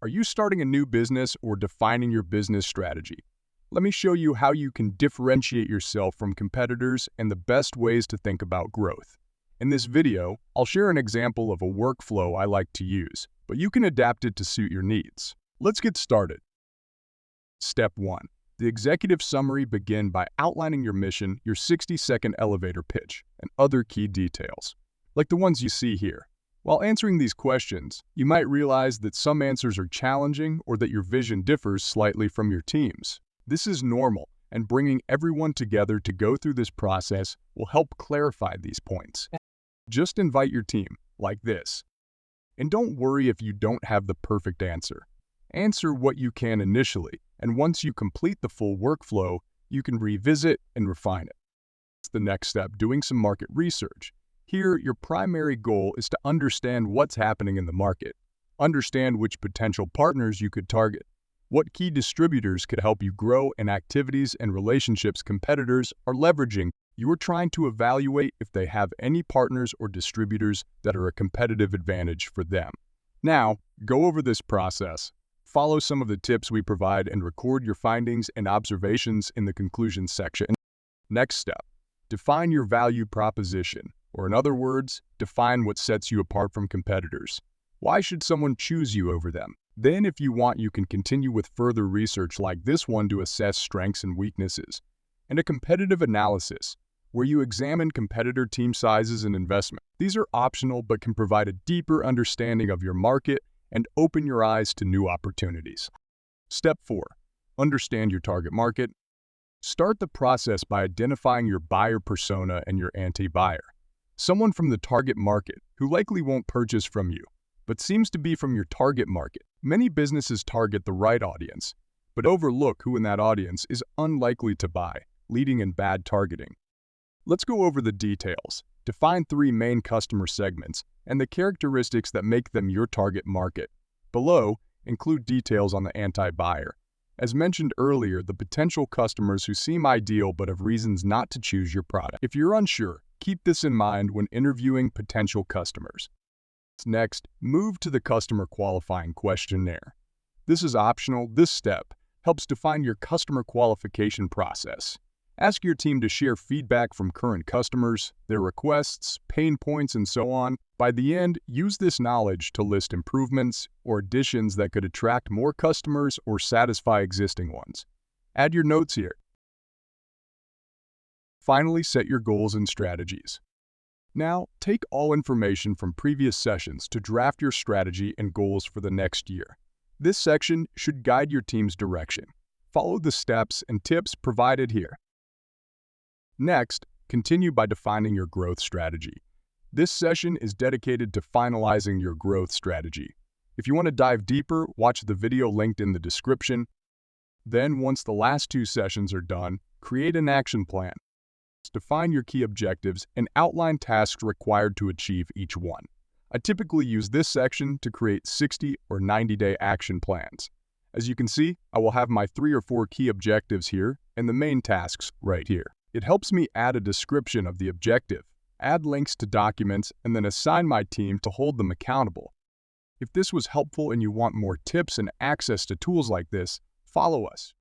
Are you starting a new business or defining your business strategy? Let me show you how you can differentiate yourself from competitors and the best ways to think about growth. In this video, I'll share an example of a workflow I like to use, but you can adapt it to suit your needs. Let's get started. Step 1. The executive summary. Begin by outlining your mission, your 60-second elevator pitch, and other key details, like the ones you see here. While answering these questions, you might realize that some answers are challenging or that your vision differs slightly from your team's. This is normal, and bringing everyone together to go through this process will help clarify these points. Just invite your team, like this. And don't worry if you don't have the perfect answer. Answer what you can initially, and once you complete the full workflow, you can revisit and refine it. It's the next step, doing some market research. Here, your primary goal is to understand what's happening in the market. Understand which potential partners you could target, what key distributors could help you grow, and activities and relationships competitors are leveraging. You are trying to evaluate if they have any partners or distributors that are a competitive advantage for them. Now, go over this process. Follow some of the tips we provide and record your findings and observations in the conclusion section. Next step, define your value proposition. Or in other words, define what sets you apart from competitors. Why should someone choose you over them? Then, if you want, you can continue with further research like this one to assess strengths and weaknesses, and a competitive analysis, where you examine competitor team sizes and investment. These are optional but can provide a deeper understanding of your market and open your eyes to new opportunities. Step 4. Understand your target market. Start the process by identifying your buyer persona and your anti-buyer. Someone from the target market who likely won't purchase from you, but seems to be from your target market. Many businesses target the right audience, but overlook who in that audience is unlikely to buy, leading in bad targeting. Let's go over the details. Define 3 main customer segments and the characteristics that make them your target market. Below, include details on the anti-buyer. As mentioned earlier, the potential customers who seem ideal but have reasons not to choose your product. If you're unsure, keep this in mind when interviewing potential customers. Next, move to the customer qualifying questionnaire. This is optional. This step helps define your customer qualification process. Ask your team to share feedback from current customers, their requests, pain points, and so on. By the end, use this knowledge to list improvements or additions that could attract more customers or satisfy existing ones. Add your notes here. Finally, set your goals and strategies. Now, take all information from previous sessions to draft your strategy and goals for the next year. This section should guide your team's direction. Follow the steps and tips provided here. Next, continue by defining your growth strategy. This session is dedicated to finalizing your growth strategy. If you want to dive deeper, watch the video linked in the description. Then, once the last 2 sessions are done, create an action plan. Define your key objectives and outline tasks required to achieve each one. I typically use this section to create 60 or 90-day action plans. As you can see, I will have my 3 or 4 key objectives here and the main tasks right here. It helps me add a description of the objective, add links to documents, and then assign my team to hold them accountable. If this was helpful and you want more tips and access to tools like this, follow us.